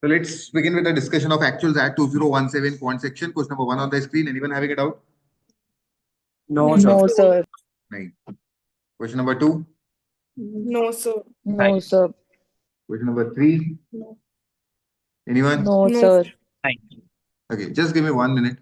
So let's begin with the discussion of actuals at 2017 quant section. Question number one on the screen. Anyone having a doubt? No, No, sir. sir. sir. Nine. Question number two. No, sir. No, sir. Question number three. No. Anyone? No, No, sir. Nine. Okay, just give me 1 minute.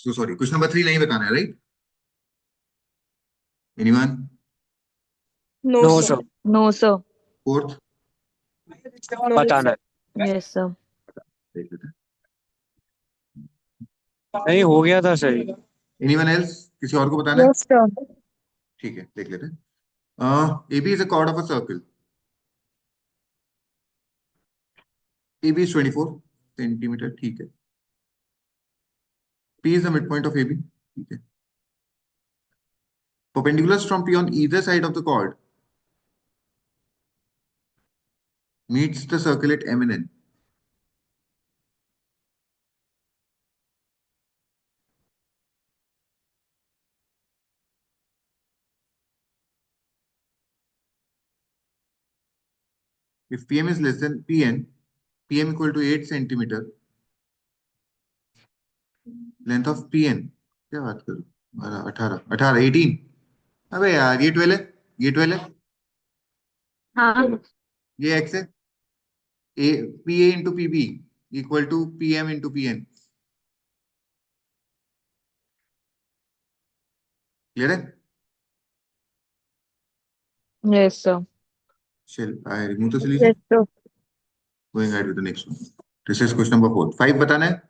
So sorry. Question number 3 नहीं बताना है, right? Anyone? No, No, sir. sir. No, sir. Fourth? No, बताना sir. है। Yes, sir. देख लेते हैं। नहीं, हो गया था सही। Anyone else? किसी और को बताना है? Yes, sir. ठीक है, देख लेते हैं। AB is a chord of a circle. AB is 24 centimeter. ठीक है. P is the midpoint of AB. ठीक है. Perpendiculars from P on either side of the chord meets the circle at M and N. If PM is less than PN, PM equal to 8 centimeter. Length of PN. क्या बात करूं? 18 18। अबे यार, ये 12 है, ये 12 है, हाँ. ये X है। A PA into PB equal to PM into PN. Clear है? Yes, sir. Shall I remove the solution? Yes, sir. Going ahead with the next one. This is question number 4। 5 बताना है?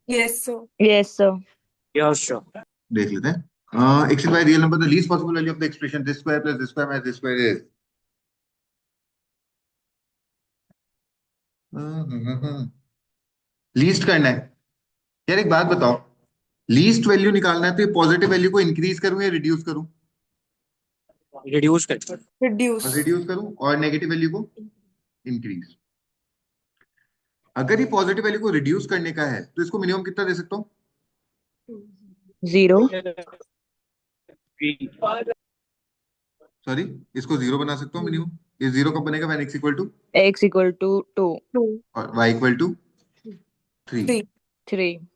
Yes, sir. Yes, sir. Yes, sir. देख लेते हैं। X and Y real number, the least possible value of the expression this square plus this square minus this square is least करना है। यार एक बात बताओ, लीस्ट वैल्यू निकालना है तो ये पॉजिटिव वैल्यू को इंक्रीज करूं या रिड्यूस करूं? रिड्यूस कर। Reduce. रिड्यूस करूं, और नेगेटिव वैल्यू को इंक्रीज। अगर ये पॉजिटिव वैल्यू को रिड्यूस करने का है तो इसको मिनिमम कितना दे सकता हूँ? 0. सॉरी, इसको 0 बना सकता हूँ मिनिमम। ये 0 कब बनेगा? When x equal to X equal to 2. 2, और y इक्वल टू 3। 3. 3.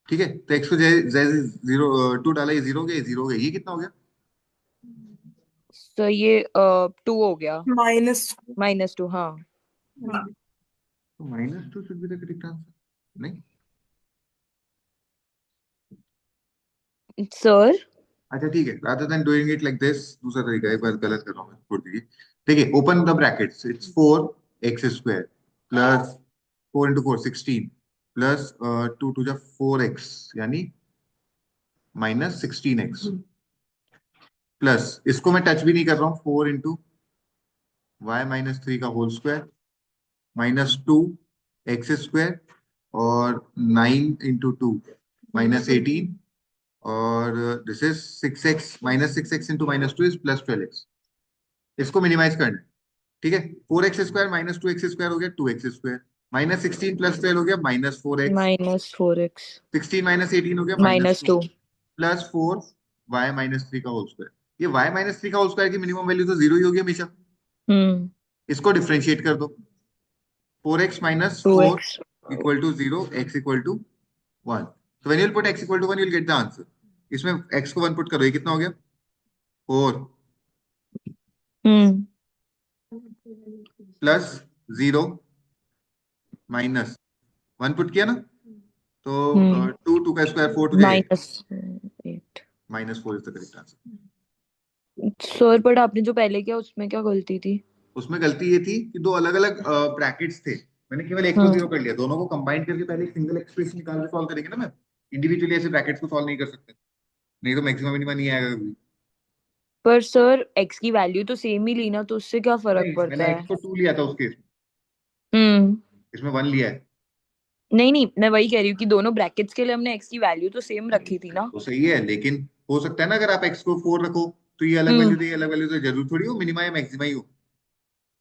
ठीक है, तो x को जैसे 0 2 डाला, ये 0 हो गया, ये 0 हो गया, ये कितना हो गया? So ये 2 हो गया. -2. -2. हाँ. तो -2 should be the correct answer, नहीं? Sir. अच्छा ठीक है, rather than doing it like this, दूसरा तरीका है, बस गलत कर रहा हूँ मैं, छोड़ दीजिए। देखिए, open the brackets, it's 4x square plus 4 into 4 16 plus 2 टू जा 4x यानी -16x प्लस इसको मैं टच भी नहीं कर रहा हूँ, 4 into y-3 का होल स्क्वायर -2x स्क्वायर और 9 into 2 -18 और this is 6x -6x into -2 is +12x। इसको मिनिमाइज करना है, ठीक है। 4x स्क्वायर -2x स्क्वायर हो गया 2x स्क्वायर, -16 +12 हो गया -4x, -4x. 16 -18 हो गया -2 -2. प्लस 4 y-3 का होल स्क्वायर। ये y-3 का होल स्क्वायर की मिनिमम वैल्यू तो 0 ही होगी हमेशा। Hmm. इसको डिफरेंशिएट कर दो, 4x - 4 2x. equal to 0, x equal to 1। So when you'll put x equal to 1, you'll get the answer। इसमें x को 1 पुट करो, ये कितना हो गया? 4 Hmm. प्लस 0 माइनस 1 पुट किया ना, तो Hmm. 2 का स्क्वायर 4 टू जाए, -8. -4 is the correct answer. Sir but आपने जो पहले किया उसमें क्या गलती थी? उसमें गलती ये थी कि दो अलग अलग ब्रैकेट्स थे, मैंने केवल एक को हाँ. 0 कर लिया, दोनों को कंबाइन करके पहले एक सिंगल एक्सप्रेशन निकाल के सॉल्व करेंगे ना मैम। इंडिविजुअली ऐसे ब्रैकेट्स को सॉल्व नहीं कर सकते, नहीं तो मैक्सिमम मिनिमम नहीं आएगा कभी। पर सर x की वैल्यू तो सेम ही ली ना, तो उससे क्या फर्क नहीं, पड़ता मैंने है? x को 2 लिया था उस केस में, हम्म. इसमें 1 लिया है। नहीं नहीं, मैं वही कह रही हूँ कि दोनों ब्रैकेट्स के लिए हमने x की वैल्यू तो सेम रखी थी ना। तो सही है, लेकिन हो सकता है ना अगर आप x को 4 रखो तो ये अलग वैल्यू हम्म. तो ये अलग वैल्यू, तो जरूर थोड़ी हो मिनिमा या मैक्सिमा ही हो।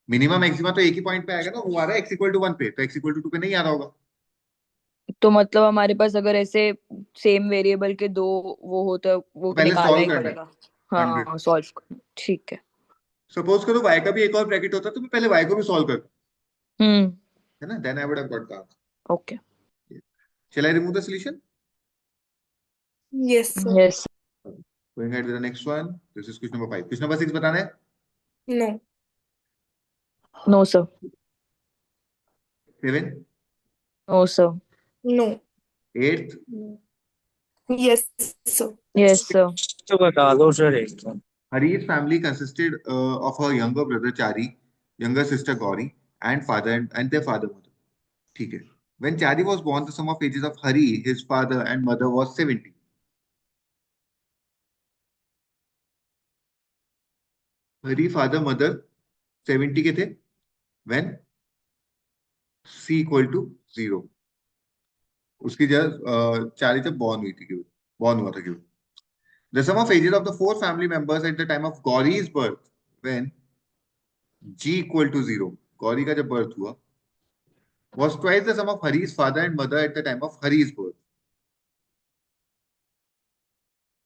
मिनिमा मैक्सिमा तो एक ही पॉइंट पे आएगा ना, वो आ रहा है x इक्वल टू 1 पे, तो x इक्वल टू 2 पे नहीं आ रहा होगा। तो मतलब हमारे पास अगर ऐसे सेम वेरिएबल के दो वो हो तो वो तो पहले निकालना सॉल्व ही करना है पड़ेगा। 100। हाँ, सॉल्व। ठीक है. सपोज करो y का भी एक और ब्रैकेट होता तो मैं पहले y को भी सॉल्व करता, हम्म. है ना, then I would have got the answer. Okay. Shall I remove the solution? Yes, sir. Yes. Going ahead with the next one. This is question number 5। Question number 6 बताना है? No. No sir. 7, no sir. No. 8, Yes, sir. Yes, sir. तो बता दो sir एक तो। Hari's family consisted of her younger brother Chari, younger sister Gauri, and and their father mother. ठीक है. When Chari was born, the sum of ages of Hari, his father and mother was 70. Hari father mother 70 के थे when C equal to 0. उसकी जब चारी जब born हुई थी केवल, बॉर्न हुआ था केवल. The sum of ages of the four family members at the time of Gauri's birth when G equal to 0, Gauri का जब birth हुआ, was twice the sum of Hari's father and mother at the time of Hari's birth.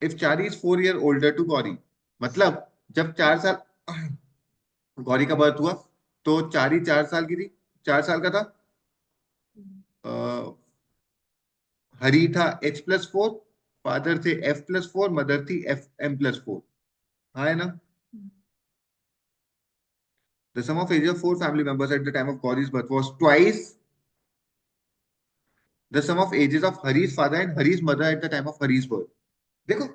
If Chari is 4 year older to Gauri, मतलब जब 4 साल गौरी का birth हुआ तो चारी 4 साल की थी, 4 साल का था. हरी था H+4, फादर थे F+4, मदर थी FM+4. हाँ है ना. The sum of age of four family members at the time of Gauri's birth was twice the sum of ages of Hari's father and Hari's mother at the time of Hari's birth. देखो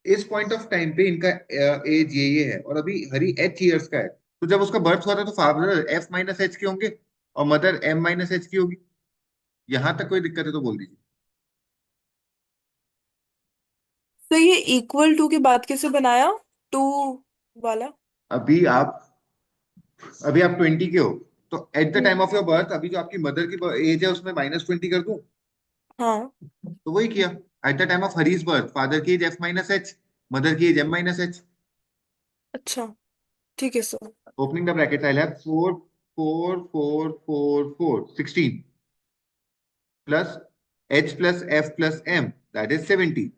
इस point of time पे इनका as ये है और अभी हरी H years का है, तो जब उसका बर्थ हुआ था तो फादर F-H के होंगे और मदर M-H की होगी. यहां तक कोई दिक्कत है तो बोल दीजिए. तो ये इक्वल टू के बाद कैसे बनाया? टू वाला? अभी आप 20 के हो तो eight the time of your birth अभी जो आपकी मदर की एज है उसमें -20 कर दूं. हाँ. तो वही किया. At the time of Hari's birth father की एज F-H, मदर की एज M-H. अच्छा, ठीक है sir. Opening the brackets, I'll have 4, 4, 4, 4, 4, 16 plus H plus F plus M, that is 70.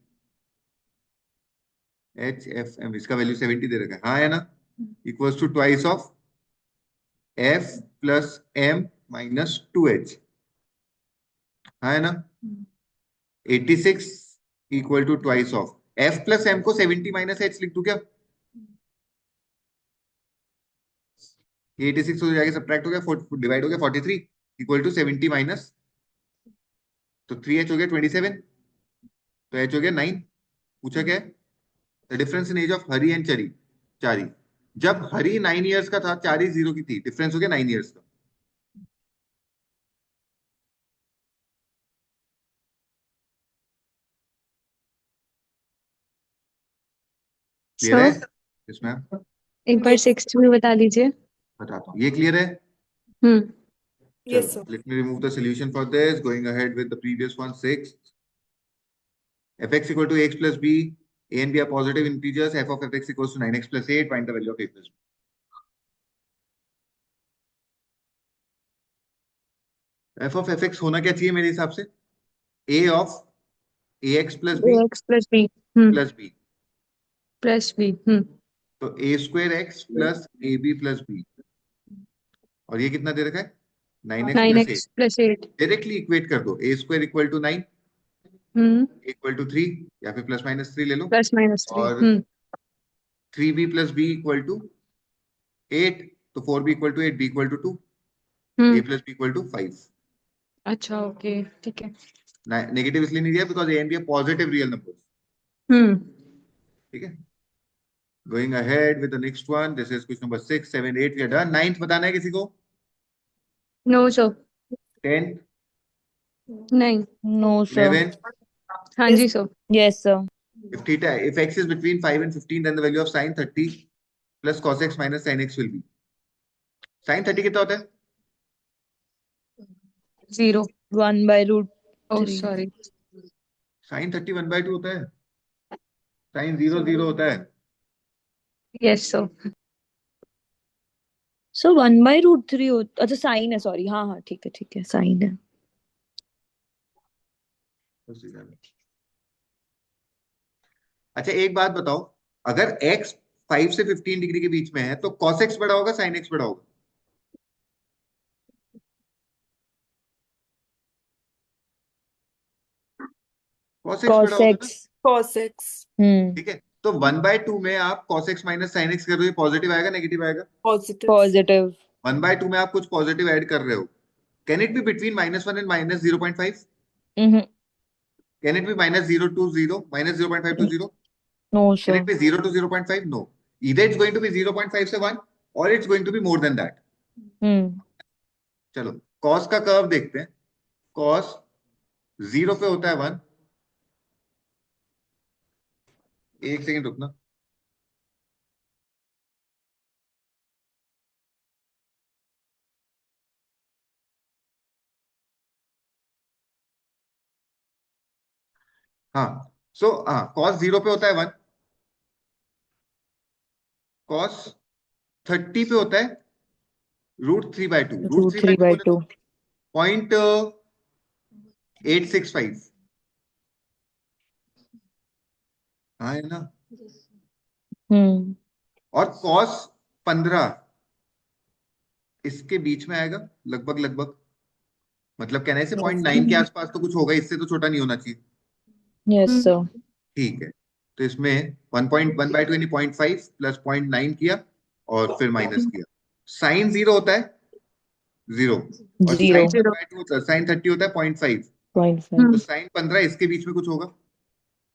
H, F, M, इसका वैल्यू 70 दे रखा है. हाँ है ना. Equals to twice of F plus M minus 2H. हाँ है ना. 86 equal to twice of F plus M को 70 minus H लिख दूं क्या? ये 86 हो जाएगा, सब्ट्रैक्ट हो गया, डिवाइड हो गया 43 इक्वल टू 70 माइनस, तो 3H हो गया 27, तो H हो गया 9. पूछा क्या है? The difference in age of Hari and Chari. जब हरी 9 इयर्स का था, चारी 0 की थी, डिफरेंस हो गया 9 इयर्स का. क्लियर है इसमें? एक बार Yes. 6 भी बता दीजिए। बताता हूँ. ये क्लियर है? हम्म Yes, sir. चलो, let me remove the solution for this. Going ahead with the previous one, 6. Fx equal to x plus b. A and b are positive integers. F of fx equals to 9x plus 8. Find the value of a plus b. F of fx होना क्या चाहिए मेरे हिसाब से? A of ax plus b ax plus B plus b. Plus B तो a square x plus ab plus b. और ये कितना दे रखा है? 9x plus 8. 9x plus 8 directly equate कर दो. a square equal to 9 equal to 3 या फिर प्लस माइनस 3 ले लो. प्लस माइनस और 3 3b plus b equal to 8, तो 4b equal to 8, b equal to 2, a plus b equal to 5. अच्छा okay ठीक है नेगेटिव इसलिए नहीं दिया because a and b are positive real numbers. ठीक है. Going ahead with the next one. This is question number 6, 7, 8. We are done. 9th बताना है किसी को? नो सर 10th, नहीं No, sir. 11th. हाँ Yes. जी sir Yes, sir. If x is between 5 and 15, then the value of sin 30 plus cos x minus sin x will be. Sin 30 कितना होता है? 0 1 by root oh 3. Sorry Sin 30 1/2 होता है. Sin 0 0 होता है. Yes sir So 1 by root 3 होता, अच्छा sign है, सॉरी. हाँ हाँ ठीक है साइन है. अच्छा एक बात बताओ, अगर x 5 से 15 डिग्री के बीच में है तो cos x बड़ा होगा sin x बड़ा होगा? cos x बड़ा Cos होगा ना. x. Cos x. ठीक है. तो 1/2 में आप cos x minus sin x कर रहे हो, पॉजिटिव आएगा नेगेटिव आएगा? Positive. Positive. 1/2 में आप कुछ पॉजिटिव ऐड कर रहे हो. Can it be between -1 and -0.5? Mm-hmm. Can it be minus 0 to 0? Minus 0.5 to 0? No, Can sir. it be 0 to 0.5? No. Either it's going to be 0.5 से 1 or it's going to be more than that. चलो cos का curve देखते हैं. Cos 0 पे होता है 1. एक second रुकना. हाँ, सो हाँ, cos 0 पे होता है 1. cos 30 पे होता है √3/2. Root 3 by 2. 0.865. हाँ है ना. और cos 15 इसके बीच में आएगा लगभग लगभग. मतलब कहने से 0.9 के आसपास तो कुछ होगा, इससे तो छोटा नहीं होना चाहिए. Yes, sir. ठीक है, तो इसमें 1.1/2 यानी 0.5 प्लस 0.9 किया और फिर माइनस किया. साइन 0 होता है 0 और Zero. साइन 1/2 होता है, साइन 30 होता है 0.5. 0.5. तो साइन 15 इसके बीच में कुछ होगा.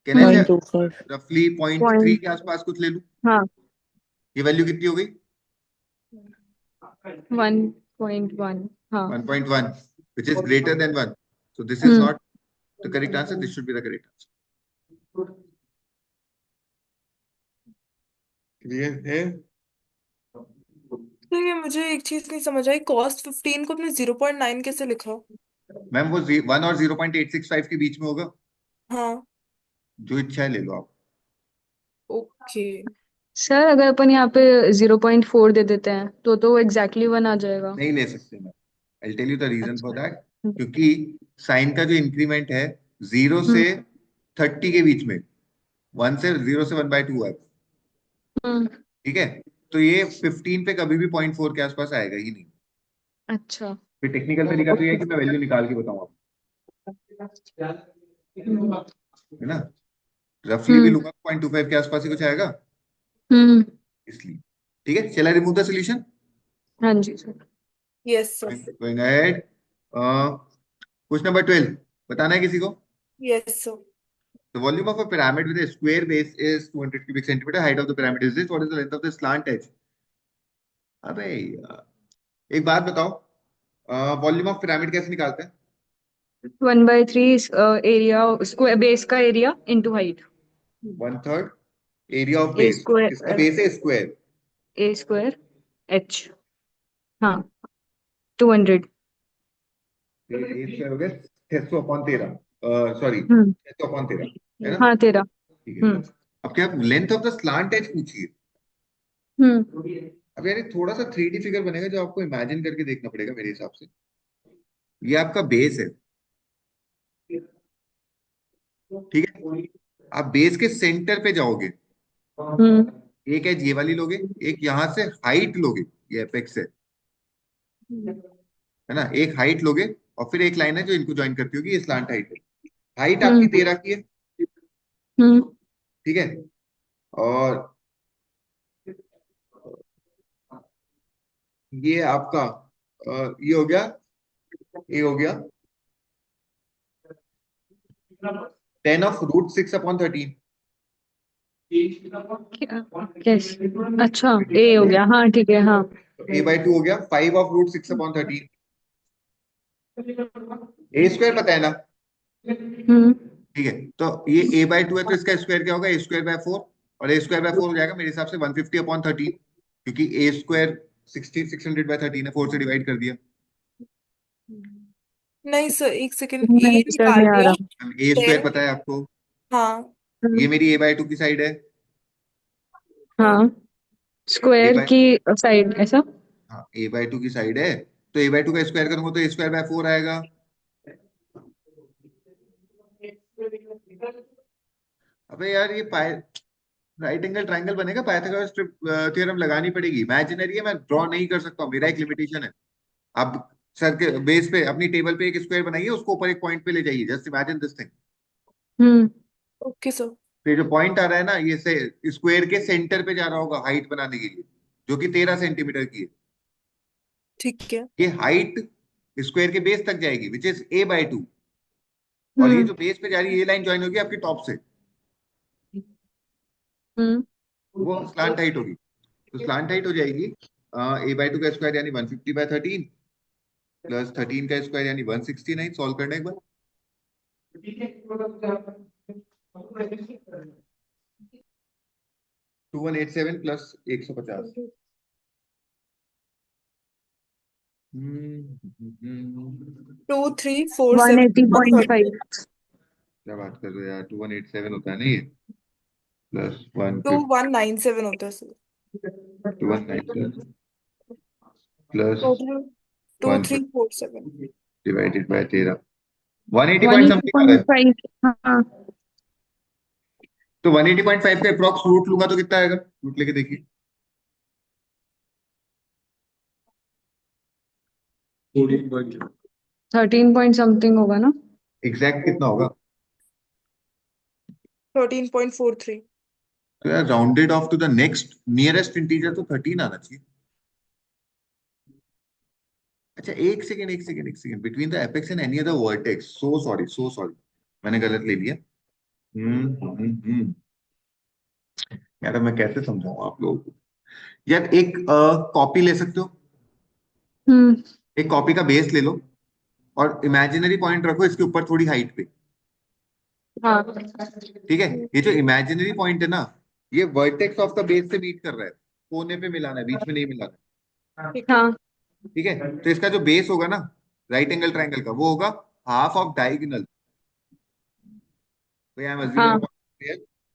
कहने से 0.25. रफली 0.3 के आसपास कुछ ले लूं. हाँ. ये वैल्यू कितनी हो गई? 1.1. हाँ. 1.1, which is greater than 1. So this is not the correct answer. This should be the correct answer. Clear है? तो ये मुझे एक चीज नहीं समझ आई, cos 15 को आपने 0.9 कैसे लिखा? मैम वो 1 और 0.865 के बीच में होगा. हाँ. जो इच्छा है ले लो आप. ओके. सर अगर अपन यहाँ पे 0.4 दे देते हैं तो एग्जैक्टली 1 आ जाएगा. नहीं ले सकते ma'am. I'll tell you the reason for that. हम्म. क्योंकि साइन का जो इंक्रीमेंट है 0 से 30 के बीच में, 1 से 0 से 1/2 है. ठीक है, तो ये 15 पे कभी भी 0.4 के आसपास आएगा ही नहीं. अच्छा. फिर टेक्निकल तरीका तो ये है कि मैं वैल्यू निकाल के बताऊं आपको, है ना. रफली भी लूंगा 0.25 के आसपास ही कुछ आएगा इसलिए. ठीक है, चला रिमूव द सॉल्यूशन. हाँ जी sir. Yes sir. Going ahead. Question number 12 बताना है किसी को. Yes sir. The volume of a pyramid with a square base is 200 cubic centimeter. Height of the pyramid is this. What is the length of the slant edge? अबे यार, एक बात बताओ, volume of pyramid कैसे निकालते हैं? 1/3 area square base का area into height. 1/3 area of A base. square. इसका बेस है स्क्वायर. A square H. हाँ. 200. ए स्क्वायर हो गया 600/13. सॉरी, 600/13 है ना. हाँ 13. ठीक है. अब क्या length of the slant edge पूछिए. अब यार थोड़ा सा 3D फिगर बनेगा जो आपको इमेजिन करके देखना पड़ेगा मेरे हिसाब से. ये आपका बेस है. ठीक है, आप बेस के सेंटर पे जाओगे. एक एज ये वाली लोगे, एक यहां से हाइट लोगे, ये एपेक्स है ना. एक हाइट लोगे और फिर एक लाइन है जो इनको ज्वाइन करती होगी, ये स्लांट हाइट है. हाइट आपकी 13 की है. ठीक है, और ये आपका ये हो गया, ये हो गया 10 of √6/13. यस. अच्छा A हो गया. हाँ ठीक है. हाँ. a/2 हो गया 5 of √6/13. a स्क्वायर पता है ना. ठीक है, तो ये a/2 है तो इसका स्क्वायर क्या होगा? a²/4. और a²/4 हो जाएगा मेरे हिसाब से 150/13, क्योंकि a² 600/13 है. 4 से डिवाइड कर दिया. नहीं सर, एक सेकंड, नहीं ये सर निकाल नहीं आ लिया. रहा. a² पता है आपको. हाँ. ये मेरी a/2 की साइड है. हाँ. स्क्वायर A/2 की साइड ऐसा. हाँ, a/2 की साइड है तो a/2 का स्क्वायर करूंगा तो a²/4 आएगा. अबे यार ये राइट एंगल ट्रायंगल बनेगा, पाइथागोरस थ्योरम लगानी पड़ेगी. इमेजिनरी है, मैं ड्रॉ नहीं कर सकता हूँ, मेरा एक लिमिटेशन है. आप सर के बेस पे अपनी टेबल पे एक स्क्वायर बनाइए, उसको ऊपर एक पॉइंट पे ले जाइए. Just imagine this thing. Okay sir. तो जो पॉइंट आ रहा है ना, ये से स्क्वायर के सेंटर पे जा रहा होगा हाइट बनाने के लिए, जो कि 13 सेंटीमीटर की है. ठीक है. ये हाइट स्क्वायर के बेस तक जाएगी, विच इज a/2. और ये हम्म जो बेस पे जा रही है ये लाइन ज्वाइन होगी आपकी टॉप से, हम्म वो स्लांट हाइट होगी। तो स्लांट हाइट हो जाएगी a/2 का स्क्वायर यानी 150/13 प्लस 13 का स्क्वायर यानी 169। सॉल्व करना एक बार। 2187 plus 150। Two three four one seven eighty one point thirty five क्या बात कर रहे हो यार, 2187 होता है ना ये, plus two 150 one nine seven होता है sir. 2197 plus total two three 150 four seven divided by 13, 180 one point eighty something आ रहा पॉइंट है। फाइव हाँ तो 180.5 का अप्रॉक्स रूट लूंगा तो कितना आएगा, रूट लेके देखिए। 13 पॉइंट समथिंग होगा ना। एग्जैक्ट कितना होगा? 13.43। तो यार rounded off to the next nearest integer तो 13 आना चाहिए। अच्छा एक second, between the apex and any other vertex, so sorry मैंने गलत ले लिया। हम्म। यार अब मैं कैसे समझाऊं आप लोगों को। यार एक कॉपी ले सकते हो, हम्म एक कॉपी का बेस ले लो और इमेजिनरी पॉइंट रखो इसके ऊपर थोड़ी हाइट पे। हाँ ठीक है, ये जो इमेजिनरी पॉइंट है ना, ये वर्टेक्स ऑफ द बेस से मीट कर रहा है, कोने पे मिलाना है, बीच में नहीं मिलाना ठीक है। हाँ है। ठीक है, तो इसका जो बेस होगा ना राइट एंगल ट्राइंगल का, वो होगा हाफ ऑफ डायगोनल। तो आई एम अज्यूमिंग हाँ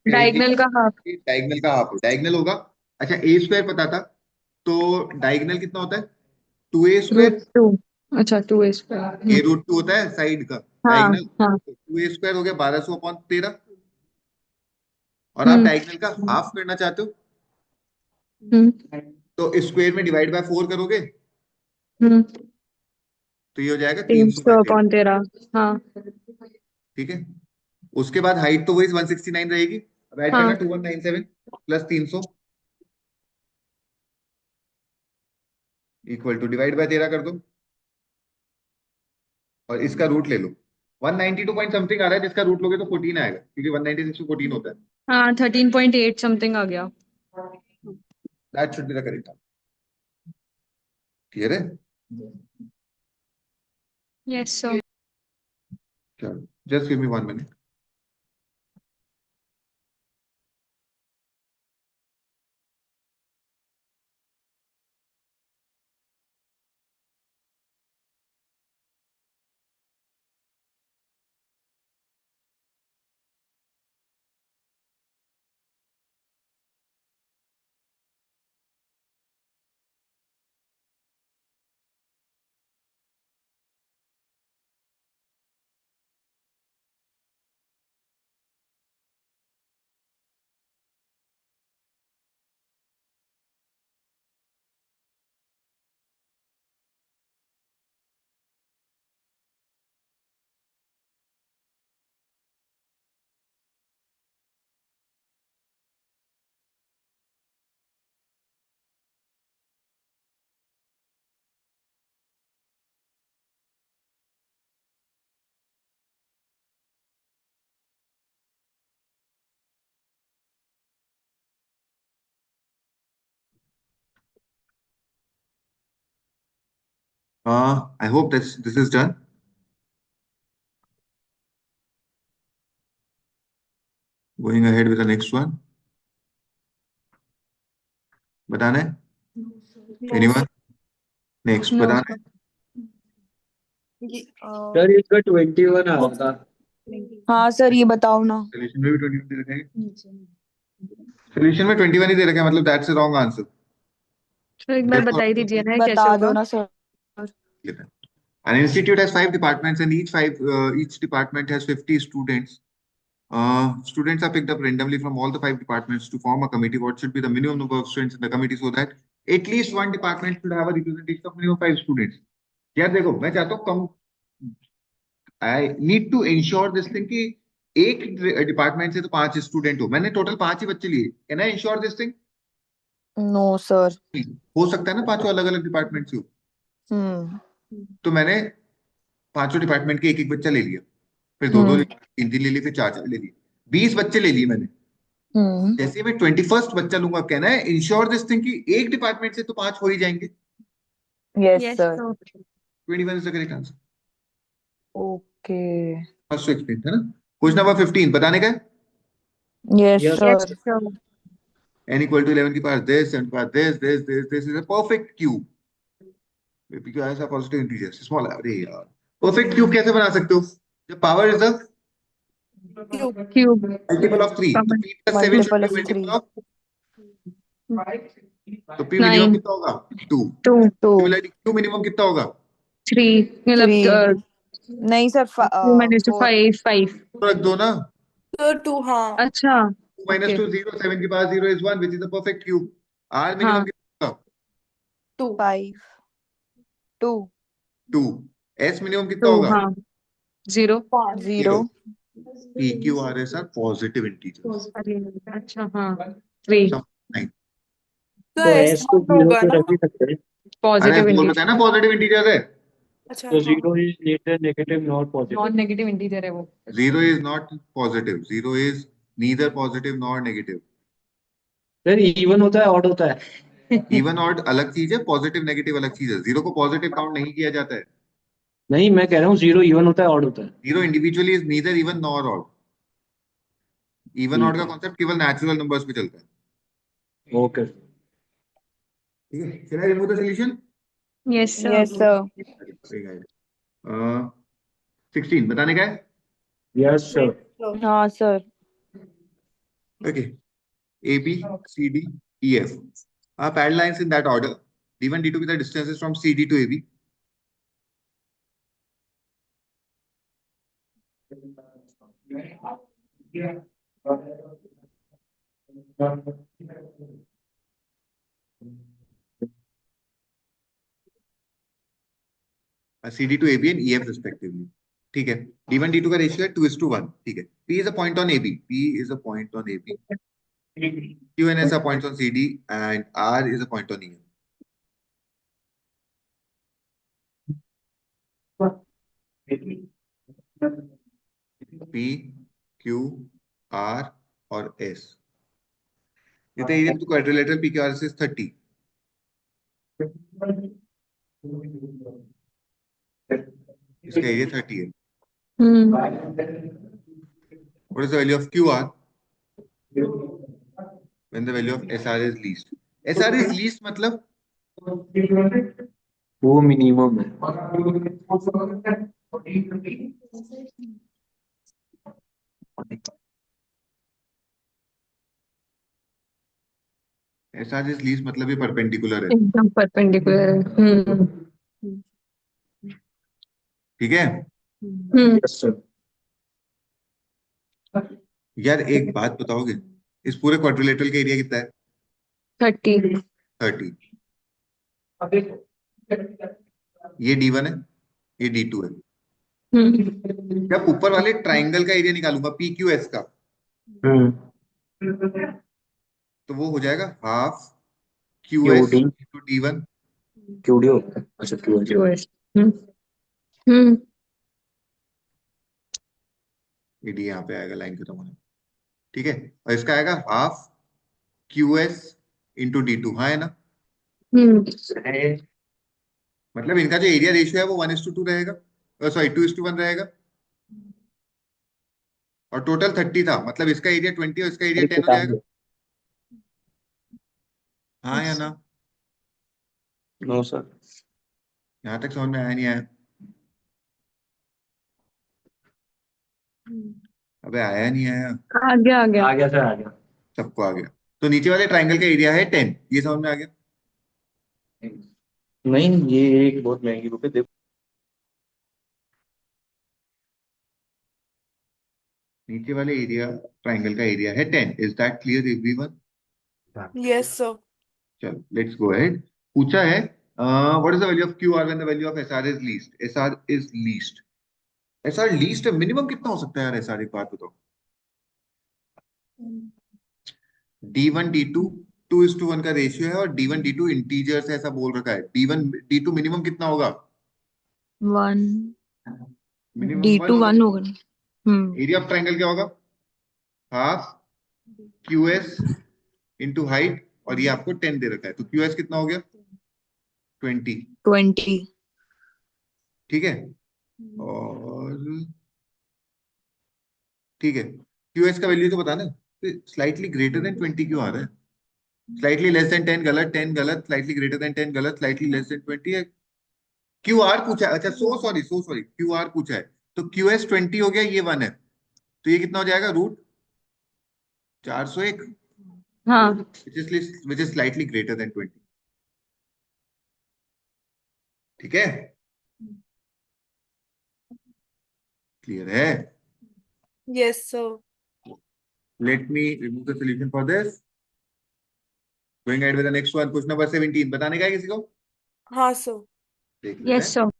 डायगोनल का हाफ डायगोनल का हाफ डायगोनल होगा। अच्छा ए स्क्वायर पता था, तो डायगोनल कितना होता है? 2a²। √2 अच्छा 2 स्क्वायर ए √2 होता है साइड का हाँ डायगोनल। हाँ 2a² हो गया 1200/13। और आप हम्म डायगोनल का हाफ करना चाहते हो हम्म तो स्क्वायर में डिवाइड बाय 4 करोगे हम्म तो ये हो जाएगा 300 300/13। अपॉन 13 हाँ ठीक है, उसके बाद हाइट तो वही 169 रहेगी। अब ऐड करना हाँ 2197 plus 300 equal to divide by 13 कर दो और इसका रूट ले लो। 192 पॉइंट समथिंग आ रहा है, जिसका रूट लोगे तो 14 आएगा क्योंकि 196 में 14 होता है। हाँ 13.8 समथिंग आ गया। That should be the correct answer. Clear है? यस सर चलो just give me 1 minute. I hope this is done. Going ahead with the next one. बताना है? No Anyone? Sir. Next no बताना है? सर ये sir इसका 21 आ रहा था। हाँ सर ये बताओ ना। Solution में भी 21 दे रखा है। Solution में 21 ही दे रखा है, मतलब that's a wrong answer. तो एक बार Therefore, बता ही दीजिए ना ये कैसे बता दो होगा। ना sir. an institute has 5 departments and each department has 50 students. Students are picked up randomly from all the 5 departments to form a committee. What should be the minimum number of students in the committee so that at least one department should have a representation of minimum 5 students? यार देखो मैं चाहता हूँ कम, I need to ensure this thing कि एक department से तो 5 स्टूडेंट हो, मैंने टोटल 5 ही बच्चे लिए, can I ensure this thing? No sir. हो सकता है ना पांचों अलग अलग डिपार्टमेंट से हो। हम्म तो मैंने पांचों डिपार्टमेंट के एक एक बच्चा ले लिया। फिर दो दो तीन तीन ले ली, फिर चार चार ले ली, 20 बच्चे ले लिए मैंने। जैसे मैं 21st बच्चा लूंगा, कहना है इंश्योर दिस थिंग कि एक डिपार्टमेंट से तो 5 हो ही जाएंगे। Yes Yes, sir. sir. 21 is the correct answer. Okay. First explain है ना। क्वेश्चन नंबर 15 बताने का है। Yes Yes. Yes, sir. sir. n equal to 11 की पावर this, 7 की power this is a perfect cube। क्योंकि ऐसा पॉजिटिव इंटीजर स्मॉल, अरे यार परफेक्ट क्यूब कैसे बना सकते हो जब power is the cube. Cube. Multiple of 3, तो Common. p plus 7 should multiple be of multiple 3। of, तो p मिनिमम 9, कितना होगा 2। 2, 2, सिमिलरली q मिनिमम कितना होगा 3. मतलब 3। नहीं सर, 2 minus 2, 4। 5, 5. तो रख दो ना, तो 2, हाँ। अच्छा. 2 minus Okay. 2 0, 7 की power 0 is 1 which is the perfect cube। r minimum हाँ. कितना होगा 2। 5, 2, 2। s मिनिमम कितना 2. होगा हाँ. 0. 5। 0। 0। p q r s are positive integers। अरे अच्छा हाँ. 3. Sum 9। तो तो एस S को नॉट 0 होगा पे ना। रख ही सकते हैं। अरे Positive बोल integer. बताया ना पॉजिटिव इंटीजर है। अच्छा तो हाँ। 0 is neither negative nor positive. Non-negative integer है वो. 0 is not positive, 0 is neither positive nor negative। Sir even होता है ऑड होता है। इवन ऑड अलग चीज है, पॉजिटिव नेगेटिव अलग चीज है। 0 को पॉजिटिव काउंट नहीं किया जाता है। नहीं, मैं कह रहा हूँ 0 इवन होता है ऑड होता है। 0 individually is neither even nor odd. Even odd ठीक का है, कॉन्सेप्ट केवल नेचुरल नंबर्स पे चलता है। ओके। ठीक है, चला remove the solution. Yes, sir. Yes sir. 16 बताने का है। Yes sir. तो हाँ sir. Okay, A B C D E F आप add lines in that order। d1 d2 be the distances from cd to ab। cd to ab and ef respectively। ठीक है, d1 d2 का ratio है 2:1। ठीक है, p is a point on ab, p is a point on ab, q and s are points on cd and r is a point on ef। p q r और s, the area of the quadrilateral pqrs is 30। इसका area 30 है। Hmm. What is the value of qr when the value of sr is least? sr is least मतलब वो minimum है। sr is least मतलब ये perpendicular है। एकदम perpendicular है. ठीक है यस सर। यार, एक बात बताओगे, इस पूरे क्वाड्रिलेटरल का एरिया कितना है 30. 30। ये d1 है, ये d2 है। जब ऊपर वाले ट्राइंगल का एरिया निकालूंगा पी क्यू एस का, तो वो हो जाएगा half Q S QD into d1। QD होता है। अच्छा QD। QS. हम्म. ये d यहाँ पे आएगा लाइन खत्म होने। ठीक है, और इसका आएगा half Q S into d2। हाँ है ना, मतलब इनका जो एरिया रेशियो है वो 1:2 रहेगा, सॉरी 2:1 रहेगा। और टोटल 30 था, मतलब इसका एरिया 20 और इसका एरिया 10 हो जाएगा। हाँ या ना, नो सर। यहाँ तक समझ में आया नहीं आया? अबे आया नहीं आया? आ गया आ गया. आ गया सर, आ गया। सबको आ गया। तो नीचे वाले ट्राइंगल का एरिया है 10, ये समझ में आ गया। नहीं, ये एक बहुत महंगी बुक है, देखो। नीचे वाले एरिया ट्राइंगल का एरिया है 10। Is that clear everyone? Yes sir. चलो लेट्स गो अहेड। पूछा है what is the value of Q R when the value of S R is least. S R is least, S R least minimum कितना हो सकता है यार? S R एक बात बताओ, d1 d2 2:1 का रेशियो है और d1 d2 इंटीजर्स है ऐसा बोल रखा है। d1 d2 मिनिमम कितना होगा? 1, मिनिमम 1 D2 होगा। 1 होगा ना। एरिया ऑफ ट्राइंगल क्या होगा? Half Q S into height, और ये आपको 10 दे रखा है, तो क्यू एस कितना हो गया? 20। 20। ठीक है, और ठीक है, क्यू एस का वैल्यू तो बताना, स्लाइटली ग्रेटर देन 20 क्यों आ रहा है? स्लाइटली लेस देन 10 गलत, 10 गलत, स्लाइटली ग्रेटर देन 10 गलत, स्लाइटली लेस देन 20 है। क्यू आर पूछा है, अच्छा सो सॉरी क्यू आर पूछा है, तो क्यू एस 20 हो गया, ये 1 है, तो ये कितना हो जाएगा? रूट 401, हाँ which is slightly greater than 20। ठीक है, क्लियर है? Yes, sir. Let me remove the solution for this, going ahead with the next one, question number 17, बताने का है किसी को? हाँ सर. देख लेते यस हैं। Sir.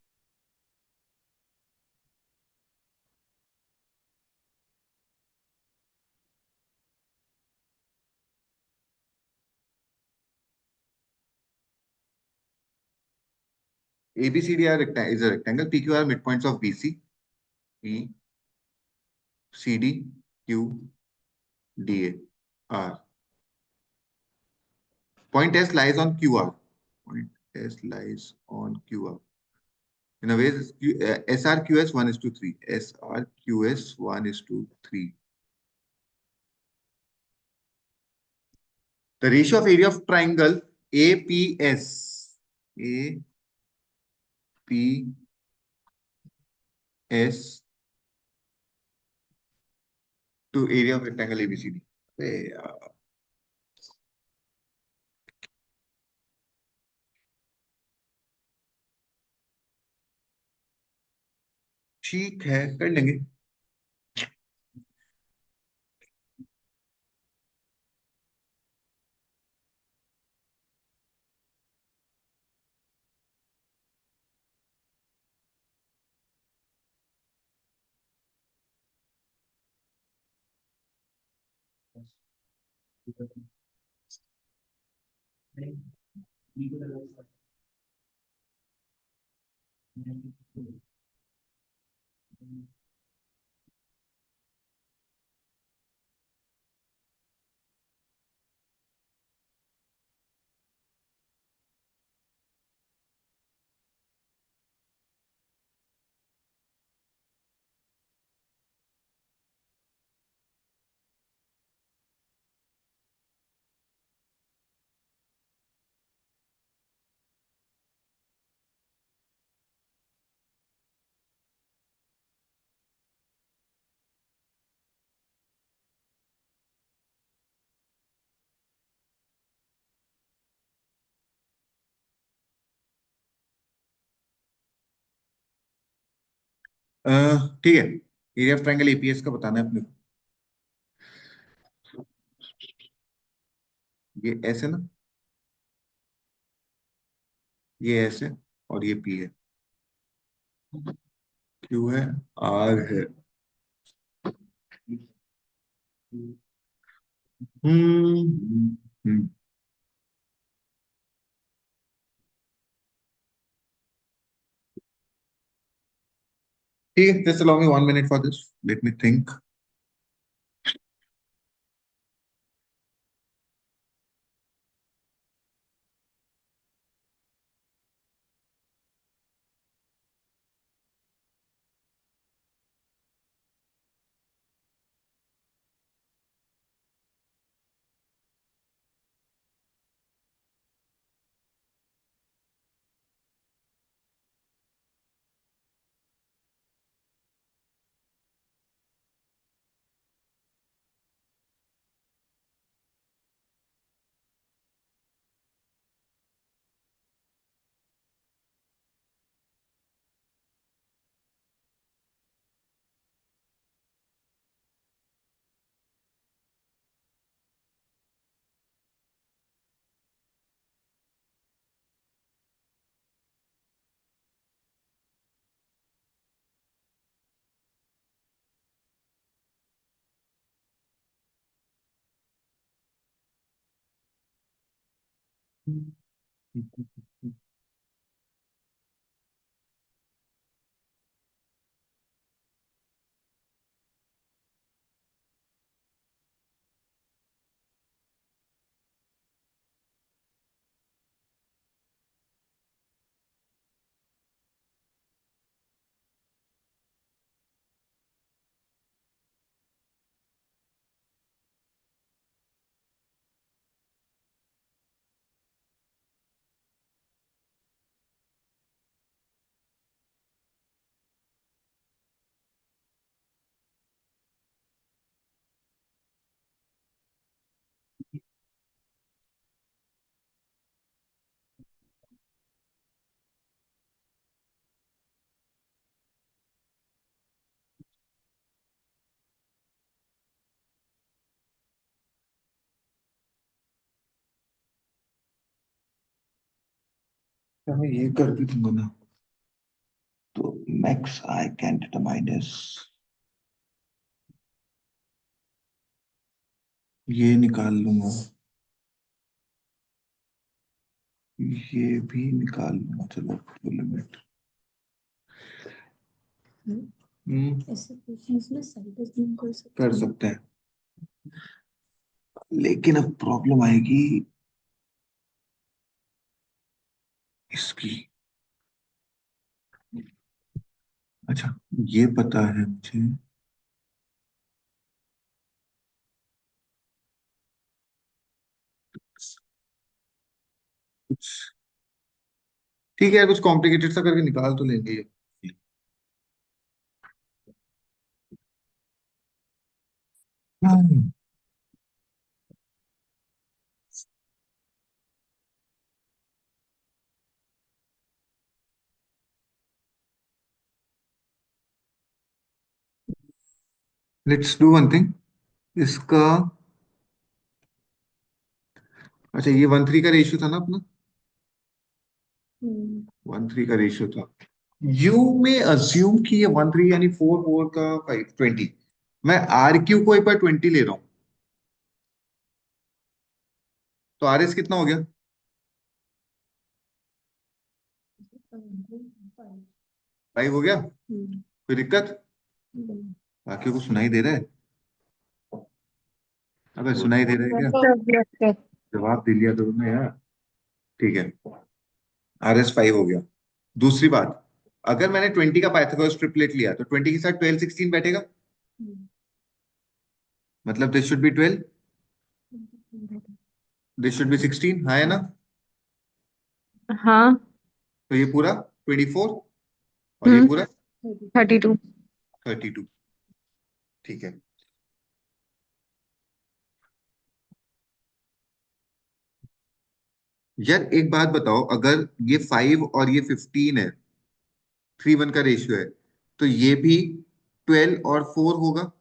ABCD are is a rectangle. PQ are midpoints of BC, E, CD, Q, DA, R. Point S lies on QR. Point S lies on QR. In a way, SRQS 1 is to 3. SRQS 1 is to 3. The ratio of area of triangle APS. APS to area of rectangle ABCD. अरे यार, ठीक है, कर लेंगे। ठीक है, area of triangle APS का बताना है अपने को। ये एस है ना, ये एस है, और ये पी है, क्यू है, आर है। हम्म। ठीक है, just allow me 1 minute for this, let me think. मैं ये कर भी दूंगा ना, तो max I can determine is, ये निकाल लूंगा, ये भी निकाल लूंगा, चलो लिमिट। ऐसे क्वेश्चंस में साइड अज्यूम कर सकते कर हैं। सकते हैं, लेकिन अब प्रॉब्लम आएगी इसकी। अच्छा, ये पता है मुझे, कुछ ठीक है, कुछ कॉम्प्लिकेटेड सा करके निकाल तो लेंगे ये। लेट्स डू वन थिंग, इसका, अच्छा ये 1:3 का रेशियो था ना अपना, 1:3 का रेशियो था। यू में अज्यूम कि ये 1:3 यानी 4 4 का 5 20। मैं आर क्यू को एक बार 20 ले रहा हूं, तो आर एस कितना हो गया? 5 हो गया? कोई दिक्कत? बाकी को सुनाई दे रहा है? अबे सुनाई दे रहा है क्या? जवाब दे लिया तो ना यार। ठीक है, आर एस 5 हो गया। दूसरी बात, अगर मैंने 20 का पाइथागोरस ट्रिपलेट लिया तो 20 के साथ 12 16 बैठेगा, मतलब this should be 12, this should be 16, हाँ है ना? हाँ। तो ये पूरा 24 और ये हम्म पूरा 32। 32। ठीक है, यार एक बात बताओ, अगर ये 5 और ये 15 है, 3:1 का रेशियो है, तो ये भी 12 और 4 होगा,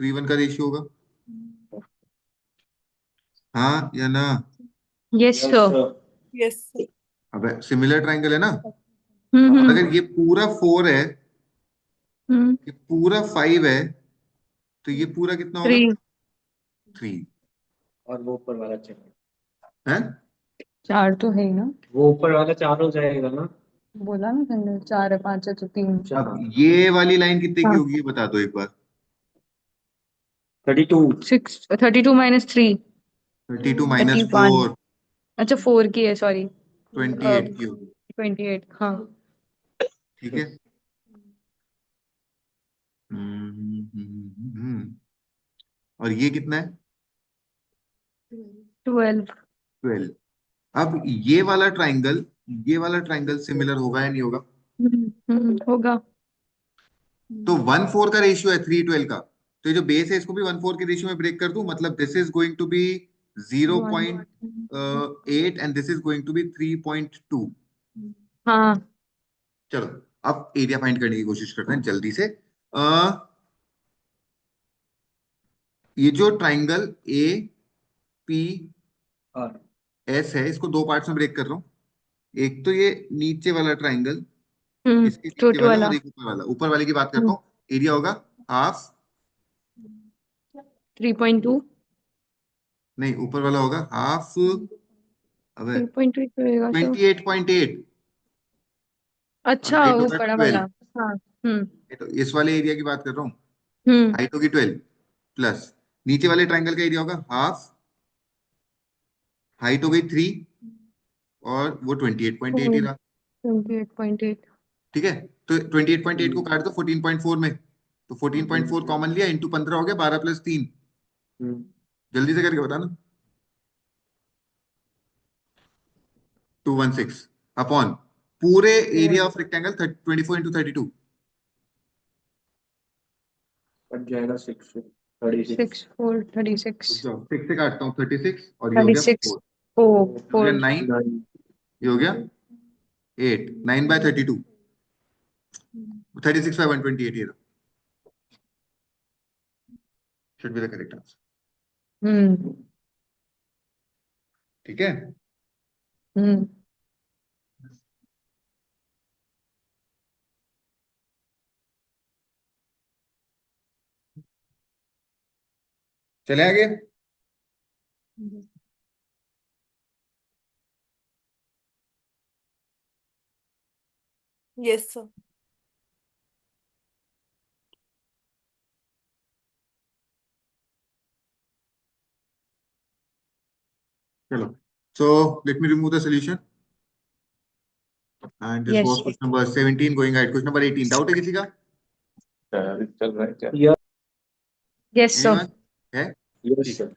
3:1 का रेशियो होगा, हाँ या ना? Yes sir. यस। अब सिमिलर ट्राइंगल है ना? और हम्म अगर ये पूरा 4 है, हम्म ये पूरा 5 है, तो ये पूरा कितना होगा? 3। 3 और वो ऊपर वाला चार, है। 4 तो है ही ना। वो ऊपर वाला चार हो जाएगा ना? बोला ना तुमने 4 है 5 है तो 3। अब चार। ये वाली लाइन कितने की हाँ। होगी ये बता दो एक बार। 32। 32 माइनस 3। 32 माइनस 31। 4, अच्छा 4 की है, सॉरी। 28 की होगी। 28। हाँ। ठीक है। हम्म। और ये कितना है? 12। 12। अब ये वाला ट्राइंगल सिमिलर होगा या नहीं होगा? होगा। तो 1:4 का रेशियो है 3:12 का, तो ये जो बेस है इसको भी 1:4 के रेशियो में ब्रेक कर दूं, मतलब this is going to be 0.8 and this is going to be 3.2। हाँ। चलो, अब एरिया फाइंड करने की कोशिश करते हैं जल्दी से। अ, ये जो ट्राइंगल ए पी और एस है, इसको दो पार्ट्स में ब्रेक कर रहा हूँ। एक तो ये नीचे वाला ट्राइंगल, इसके नीचे छोटू वाला, वाला। और एक ऊपर वाला। ऊपर वाले की बात करता हूँ, एरिया होगा हाफ, 3.2। नहीं ऊपर वाला होगा हाफ, अबे 3.2 रहेगा सर। 28.8, और अच्छा हाइट वो होगा बड़ा 12। वाला। हाँ। हम्म तो इस वाले एरिया की बात कर रहा हूँ, हम्म हाइट होगी 12 प्लस, नीचे वाले ट्राइंगल का एरिया होगा हाफ, हाइट हो गई 3, और वो 28.8 ही रहा। 28.8। ठीक है, तो 28.8 को काट दो 14.4 में, तो 14.4 कॉमन लिया, इंटू 15 हो गया, 12 प्लस 3। जल्दी से करके बताना। 216 अपॉन पूरे area of rectangle 24 into 32। Cut जाएगा 6 36। 6 4 36। रुक जाओ, 6 से काटता हूँ 36, और ये हो गया 36। 4, ओ ये हो गया 4। 9, ये हो गया 8, 9/32, 36/128 ये should be the correct answer. हम्म ठीक है। हम्म चले आगे। Yes sir. चलो, so let me remove the solution and this Yes. was question number 17 going ahead. Question number 18, doubt है किसी का? चल रहा है क्या? Yes, sir. Anyone? है? Yes, ठीक है। sir.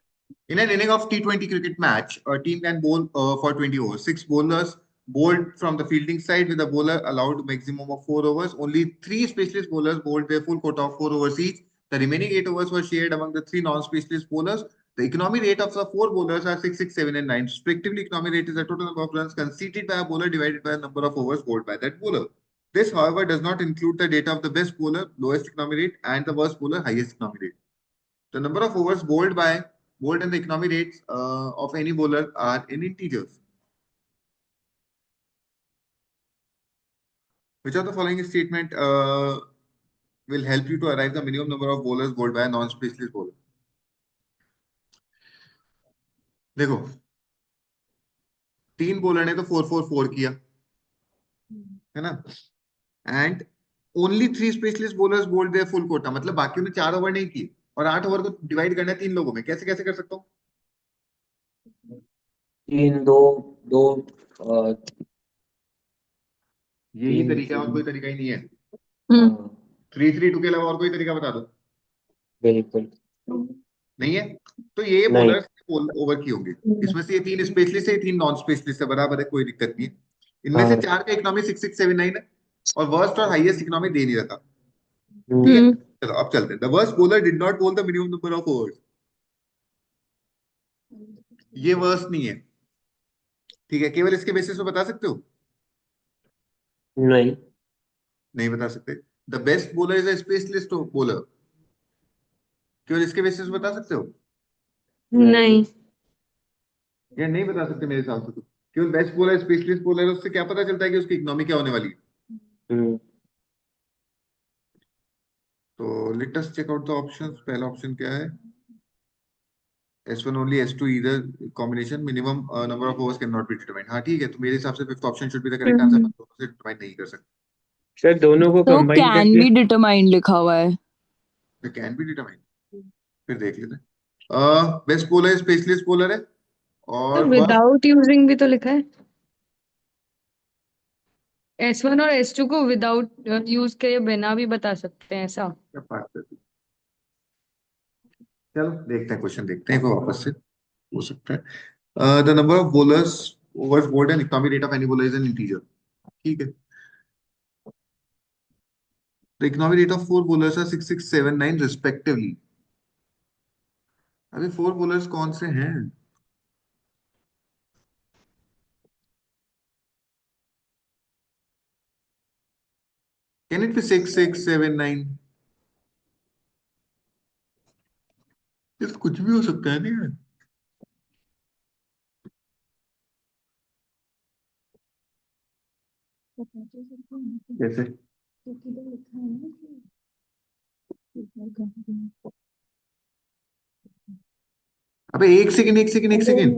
In an inning of T20 cricket match, a team can bowl for 20 overs. 6 bowlers bowled from the fielding side with a bowler allowed maximum of 4 overs. Only 3 specialist bowlers bowled their full quota of 4 overs each. The remaining 8 overs were shared among the 3 non-specialist bowlers. The economy rate of the 4 bowlers are 6, 6, 7, and 9. Respectively, economy rate is the total number of runs conceded by a bowler divided by the number of overs bowled by that bowler. This, however, does not include the data of the best bowler, lowest economy rate, and the worst bowler, highest economy rate. The number of overs bowled and the economy rates of any bowler are in integers. Which of the following statement will help you to arrive the minimum number of bowlers bowled by a non-specialist bowler? देखो, 3 bowler ने तो 4-4-4 किया, है ना? And only 3 specialist bowlers bowled their full quota, मतलब बाकियों ने 4 over नहीं किए और 8 ओवर को डिवाइड करना है 3 लोगों में। कैसे कैसे कर सकता हूँ? 3 2 2 यही तीन, तरीका है और तीन। कोई तरीका ही नहीं है। Hmm. 3-3-2 के अलावा और कोई तरीका बता दो। बिल्कुल नहीं है, तो ये नहीं। बॉलर्स ओवर की होंगे। इसमें से ये 3 स्पेशलिस्ट है, 3 नॉन स्पेशलिस्ट है, बराबर है, कोई दिक्कत नहीं है। इनमें से हाँ। 4 का इकोनॉमी 6-6-7-9 है और वर्स्ट और हाईएस्ट इकोनॉमी दे नहीं रखा। ठीक है, Hmm. चलो अब चलते हैं। The worst bowler did not bowl the minimum number of overs. ये वर्स्ट नहीं है, ठीक है, केवल इसके बेसिस पे बता सकते हो? नहीं नहीं बता सकते। The best bowler is a specialist bowler, केवल इसके बेसिस पे बता सकते हो? नहीं। या नहीं बता सकते मेरे हिसाब से। तो केवल बेस्ट बॉलर स्पेशलिस्ट बॉलर है, उससे क्या पता चलता है कि उसकी इकोनॉमी क्या होने वाली है? हम्म, तो let us check out the options. पहला ऑप्शन क्या है? S1 only, S2 either combination, minimum number of overs cannot be determined. हाँ ठीक है, तो मेरे हिसाब से fifth option should be the correct answer. Hmm. हम दोनों से डिटरमाइन नहीं कर सकते। सर दोनों को तो कंबाइन कैन करके बी डिटरमाइंड लिखा हुआ है। तो कैन बी डिटरमाइन, फिर देख लेते हैं। बेस्ट बॉलर स्पेशलिस्ट बॉलर है तो और विदाउट यूजिंग भी तो लिखा है। S1 और S2 को विदाउट यूज के बिना भी बता सकते हैं ऐसा। क्या बात करते हैं? चलो देखते हैं, क्वेश्चन देखते हैं एक बार वापस से, हो सकता है। The number of bowlers overs bowled and economy rate of any bowler is an integer. ठीक है, the economy rate of 4 bowlers are 6, 6, 7, 9 respectively. अरे 4 बॉलर्स कौन से हैं? Can it be 6, 6, 7, 9? ये तो कुछ भी हो सकता है नहीं है? कैसे? अबे एक सेकंड एक सेकंड एक सेकंड,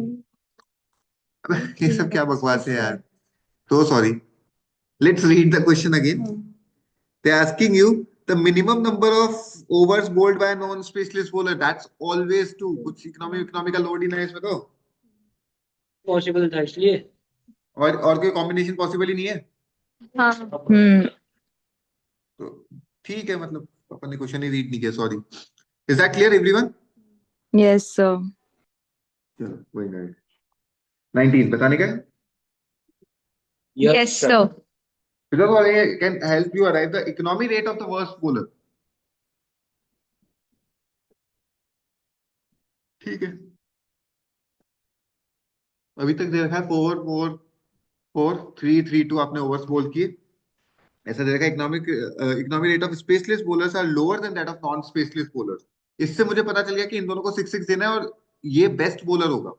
अबे ये सब क्या बकवास है यार। So sorry. Let's read the question again. They're asking you the minimum number of overs bowled by a non-specialist bowler. That's always 2. कुछ इकोनॉमिकल लोड ही ना है इसमें तो। पॉसिबल था इसलिए। और कोई कॉम्बिनेशन पॉसिबल ही नहीं है। हाँ। तो ठीक है, मतलब अपन ने क्वेश्चन ही रीड नहीं किया, sorry. Is that clear everyone? Yes sir. चलो वही 19 बताने का है। Yes, sir. Because it can help you arrive the economy rate of the worst bowler. ठीक है, अभी तक दे रखा है 4 4 4 3 3 2 आपने ओवर्स बोल किए। ऐसा दे रखा है economy rate of specialist bowlers are lower than that of non specialist bowlers. इससे मुझे पता चल गया कि इन दोनों को 6 6 देना है और ये बेस्ट बॉलर होगा।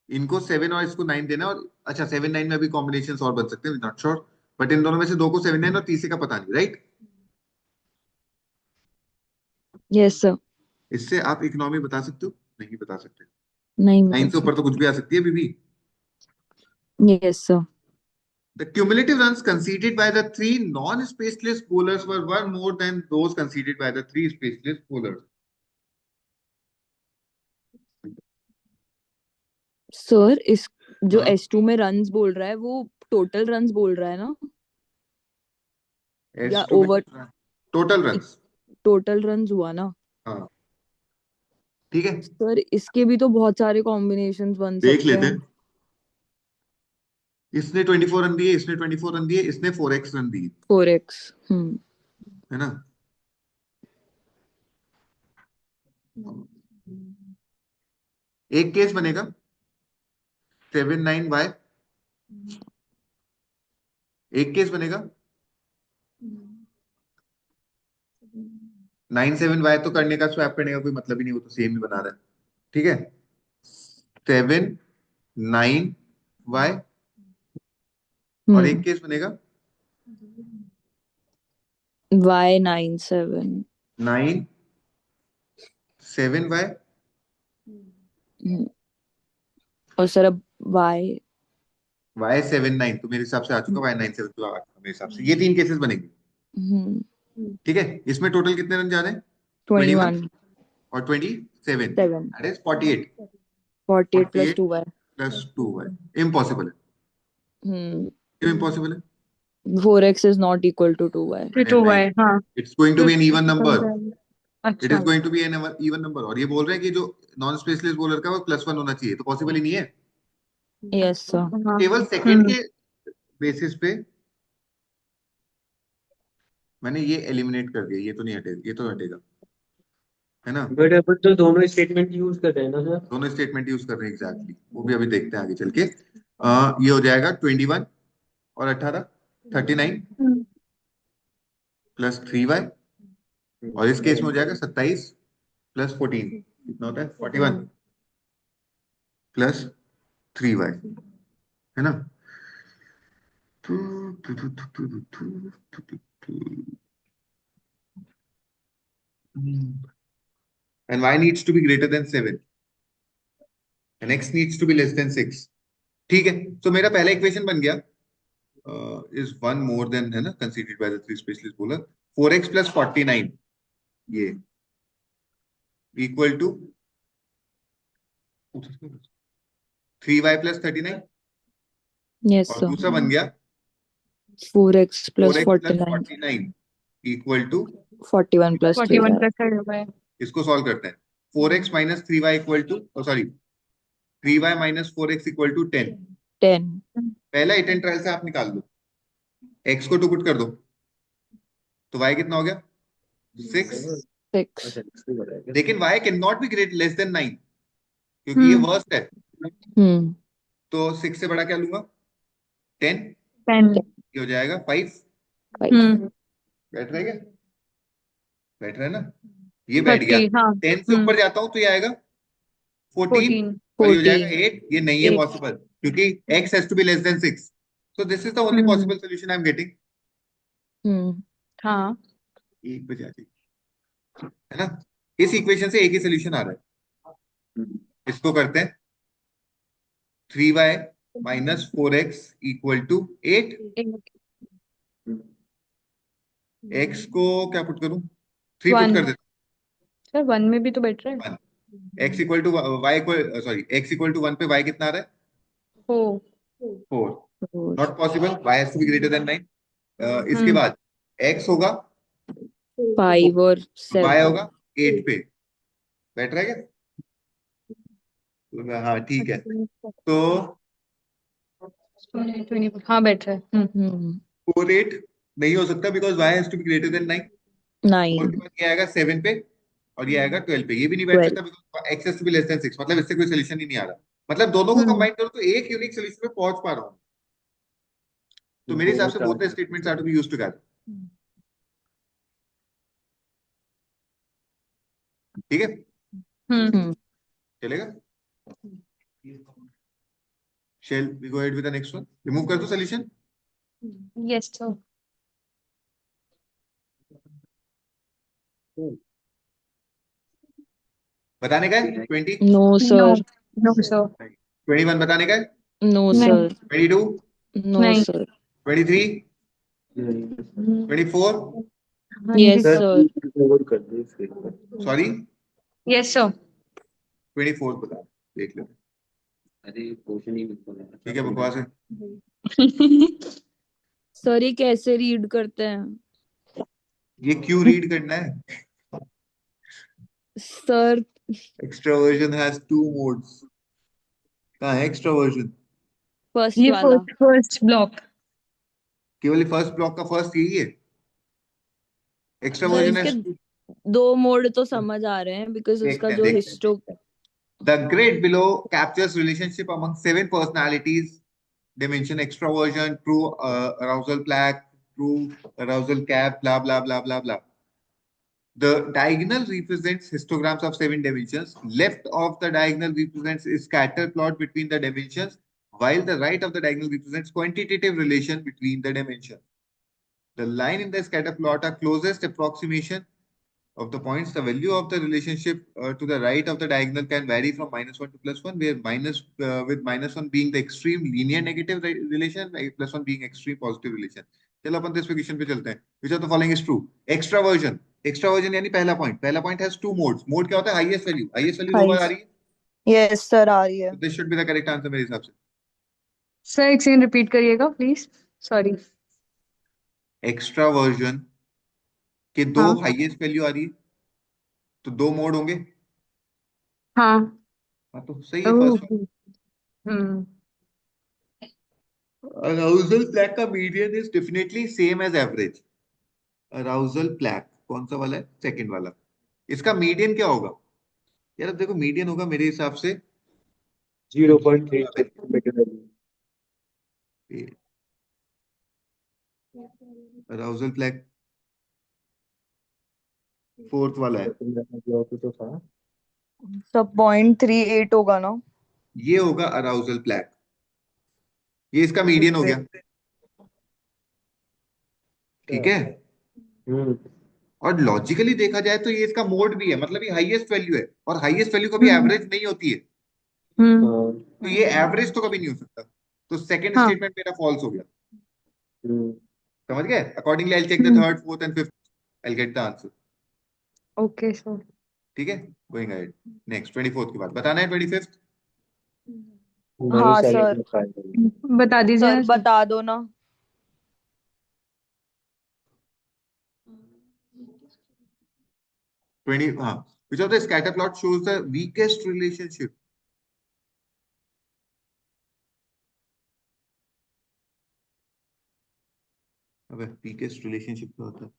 इनको 7 और इसको 9 देना है। और अच्छा 7 9 में भी कॉम्बिनेशन और बन सकते हैं, नॉट श्योर, बट इन दोनों में से 2 को 7 9 और तीसरे का पता नहीं, राइट? Yes sir. इससे आप इकोनॉमी बता सकते हो? नहीं बता सकते। नहीं 9 से बता ऊपर तो कुछ भी आ सकती है बीबी। सकते। Yes sir. The cumulative runs conceded by the three non-spaceless bowlers were one more than those conceded by the three spaceless bowlers. Sir इस जो हाँ, S2 में रन्स बोल रहा है वो टोटल रन्स बोल रहा है ना, या S2 में over? Total runs. Total runs हुआ ना? हाँ, ठीक है, सर इसके भी तो बहुत सारे कॉम्बिनेशंस बन देख सकते लेते हैं। हैं। इसने 24 रन दिए, इसने 24 रन दिए, इसने 4x रन दिए, 4x। है ना? एक केस बनेगा 79y, एक केस बनेगा 97y। तो करने का, स्वैप करने का कोई मतलब ही नहीं, वो तो सेम ही बना रहा है। ठीक है, 79y, और एक केस बनेगा Y97। 97y। और सर अब Y। y79 तो मेरे हिसाब से आ चुका, y97 तो आ चुका मेरे हिसाब से। ये तीन केसेस बनेंगे। ठीक है, इसमें टोटल कितने रन जा रहे हैं? 21 21। और 27, 7। That is 48। 48 plus 48 2Y। Plus 2y impossible है। क्यों इम्पॉसिबल है? 4x is not equal to 2Y। फिर अरे टू नहीं, वाई हाँ इट्स गोइंग टू फिर बी एन इवन बन नंबर। जाएगा। इट इज अच्छा going to be an even number. और ये बोल रहे हैं कि जो नॉन स्पेशलिस्ट बॉलर का वो +1 होना चाहिए, तो पॉसिबल ही नहीं है। Yes sir. हाँ केवल सेकंड के बेसिस पे मैंने ये एलिमिनेट कर दिया। ये तो नहीं हटेगा, ये तो हटेगा, है ना? बट अपन तो दोनों स्टेटमेंट यूज कर रहे हैं ना सर। दोनों स्टेटमेंट यूज कर रहे हैं एग्जैक्टली, वो भी अभी देखते हैं आगे चल के। ये हो जाएगा 21 और 18, 39 प्लस 3y। और इस केस में हो जाएगा 27 प्लस 14, कितना होता है? 41 प्लस 3y, है ना? And y needs to be greater than 7 and x needs to be less than 6. ठीक है, तो मेरा पहला इक्वेशन बन गया, is one more than, है ना, considered by the three specialist bowler, 4x plus 49, ये equal to 3y plus 39। Yes और सर। दूसरा बन गया 4x plus 4x plus 49। 49 equal to, 41 plus 41 3y। Plus 35। इसको सॉल्व करते हैं। 4x minus 3y equal to, sorry, 3y minus 4x equal to 10। 10। पहला hit and trial से आप निकाल दो, x को 2 पुट कर दो, तो y कितना हो गया? 6। 6। लेकिन y can not be great less than 9, क्योंकि ये वर्स्ट है। तो 6 से बड़ा क्या लूंगा? 10। 10। ये हो जाएगा 5। 5। बैठ रहेगा, बैठ रहा है ना? ये बैठ गया। 30 हाँ 10 से ऊपर जाता हूं तो ये आएगा 14, 14। और ये हो जाएगा 14। 8। ये नहीं है 8। पॉसिबल, क्योंकि x has to be less than 6। So this is the only possible solution I am getting. हाँ 1 बजे आ जाएगी, है ना? इस इक्वेशन से एक ही सोल्यूशन आ रहा है। इसको करते हैं, 3y minus 4x equal to 8। x को क्या पुट करूं? 3 पुट 1 कर देता सर 1 में भी तो बैठ रहा है। हूं। 1 x equal to y equal, sorry, x equal to 1 पे y कितना आ रहा है? 4। 4। Not possible, y has to be greater than 9। इसके बाद x होगा 5 और y 7। होगा 8 पे। बैठ रहा है क्या? हाँ ठीक है, तो हाँ बैठ रहा है। 4 8 नहीं हो सकता, because y has to be greater than 9। 4 के 9। बाद ये आएगा 7 पे, और ये आएगा 12 पे। ये भी नहीं बैठ 12। सकता, because x has to be less than 6। मतलब इससे कोई सोल्यूशन ही नहीं आ रहा। मतलब दोनों को कंबाइन करो तो एक यूनिक सोल्यूशन पे पहुंच पा रहा हूँ। तो मेरे हिसाब से both the statements are to be used together. ठीक है, चलेगा? Shall we go ahead with the next one. Remove कर दो सोल्यूशन। Yes sir. बताने का है 20? No no sir, no sir 21 बताने का है? नो नहीं सर, 22? नो नहीं सर, 23? हम्म, 24? हाँ यस जी सर सर, ओवर कर दे इसके। सॉरी, यस सर 24 बता, देख लो। अरे क्वेश्चन ही बिल्कुल है ठीक है, बकवास है। सर ये कैसे रीड करते हैं ये क्यों रीड करना है? Sir? Extroversion has two modes. कहाँ है एक्सट्रोवर्जन? फर्स्ट ये वाला। फर्स्ट फर्स्ट ब्लॉक केवल फर्स्ट ब्लॉक का फर्स्ट यही है। सर एक्सट्रोवर्जन इसके हैज दो मोड तो समझ आ रहे हैं बिकॉज उसका देखते हैं जो देखते हैं। Histo. The grid below captures relationship among 7 personalities dimension: extroversion, true arousal plaque, true arousal cap, blah blah blah blah blah. The diagonal represents histograms of 7 dimensions. Left of the diagonal represents a scatter plot between the dimensions, while the right of the diagonal represents quantitative relation between the dimensions. The line in the scatter plot are closest approximation of the points. The value of the relationship to the right of the diagonal can vary from -1 to +1, where minus with -1 being the extreme linear negative relation, +1 being extreme positive relation. चलो अपन तो इस question पे चलते हैं. Which of the following is true? Extraversion. Extraversion यानी पहला point. पहला point has two modes. Mode क्या होता है? Highest value. Highest value 2 बार आ रही है. यस सर आ रही है। So this should be the correct answer मेरे हिसाब से. सर एक सेकंड रिपीट करिएगा प्लीज सॉरी Extraversion के दो हाँ हाईएस्ट वैल्यू आ रही है, तो दो मोड होंगे. हाँ हाँ तो सही है ओह फर्स्ट. हम्म Arousal plaque का median is definitely same as average. Arousal plaque कौन सा वाला है? सेकंड वाला. इसका मीडियन क्या होगा? यार अब देखो, मीडियन होगा मेरे हिसाब से 0.3 बेटर अराउजल प्लेक फोर्थ वाला है. ब्लॉक तो था। सब 0.38 होगा ना? ये होगा अराउजल प्लेक. ये इसका मीडियन हो गया. ठीक है. हम्म और लॉजिकली देखा जाए तो ये इसका मोड भी है, मतलब ये हाईएस्ट वैल्यू है, और हाईएस्ट वैल्यू कभी हम्म एवरेज नहीं होती है. हम्म तो ये एवरेज तो कभी नहीं हो सकता. तो सेकंड हाँ स्टेटमेंट मेरा फॉल्स हो गया. हम्म समझ गए? Accordingly I check the hmm third, fourth and fifth. I get the answer. Okay sir ठीक है. Going ahead. नेक्स्ट 24th की बात बताना है. 25th. नहीं हाँ सैलेड सर। में खाएंगे। बता दीजिए सर ना सर बता दो ना। 20, हाँ. Which of the scatter plot shows the weakest relationship? अबे weakest relationship क्या होता है?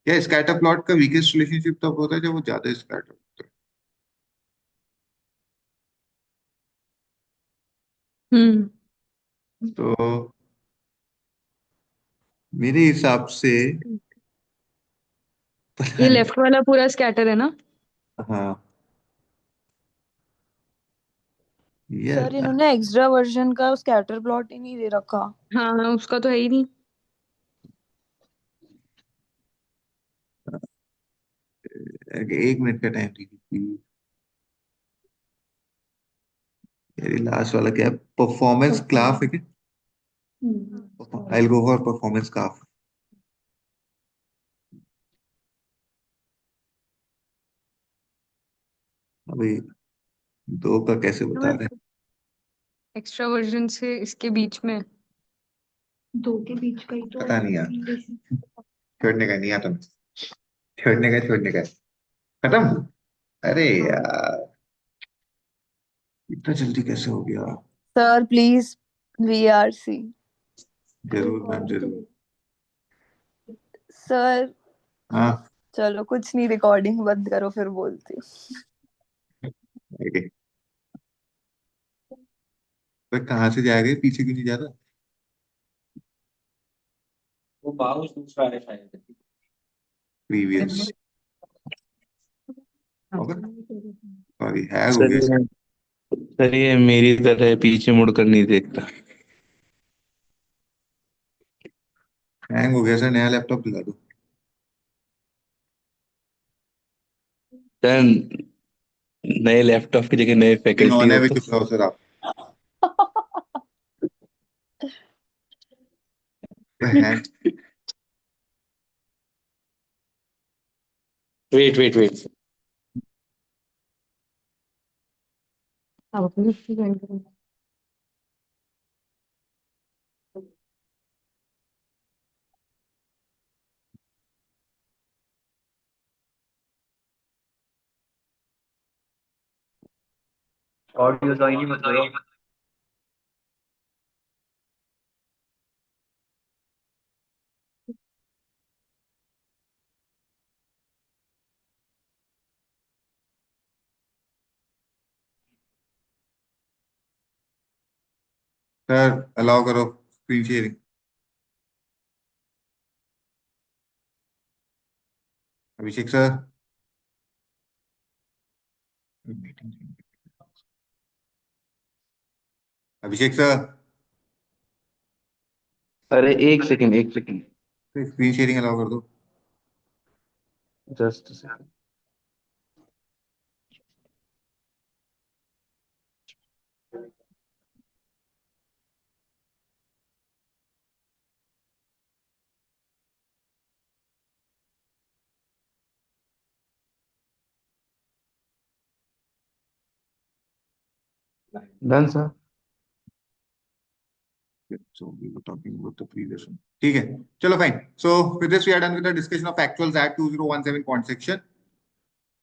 क्या स्कैटर प्लॉट का वीकेस्ट रिलेशनशिप तब होता है जब वो ज्यादा स्कैटर होता हम्म है. तो मेरे हिसाब से पता ये नहीं. लेफ्ट वाला पूरा स्कैटर है ना हाँ यार. सर इन्होंने एक्स्ट्रा वर्जन का स्कैटर प्लॉट ही नहीं दे रखा। हाँ हाँ उसका तो है ही नहीं एक मिनट का टाइम दीजिए. यार लास्ट वाला क्या है? परफॉर्मेंस ग्राफ है क्या? आई गो फॉर परफॉर्मेंस ग्राफ. अभी दो का कैसे बता रहे हैं? एक्स्ट्रा वर्जन से इसके बीच में दो के बीच का ही तो पता नहीं यार. रिलेशन। छोड़ने का नहीं आता. छोड़ने का खत्म. अरे यार, इतना जल्दी कैसे हो गया? Sir please, VRC. जरूर मैम जरूर. सर हाँ. चलो कुछ नहीं, रिकॉर्डिंग बंद करो फिर बोलती हूँ। ओके. पर कहाँ से जाएगा ये? पीछे क्यों नहीं जाता? वो बाउस दूसरा है शायद। प्रीवियस. होगा. सॉरी, हैग हो सर गया. ये सर ये मेरी तरह पीछे मुड़कर नहीं देखता। हैंग हो गया सर, नया लैपटॉप दिला दो। सर नए लैपटॉप की जगह नए फैकल्टी ऑन है हो भी, तो। चुप रहो सर आप। हैंग। Wait wait wait. आप अपनी ज्वाइन करें। ऑडियो ज्वाइन ही मत करो। सर अलाउ करो screen sharing. Abhishek sir. Abhishek sir, अरे एक सेकंड एक सेकंड। स्क्रीन शेयरिंग अलाउ कर दो। Just. Done sir. So we were talking about the previous one. ठीक है, चलो fine. So with this we are done with the discussion of actuals at 2017 point section.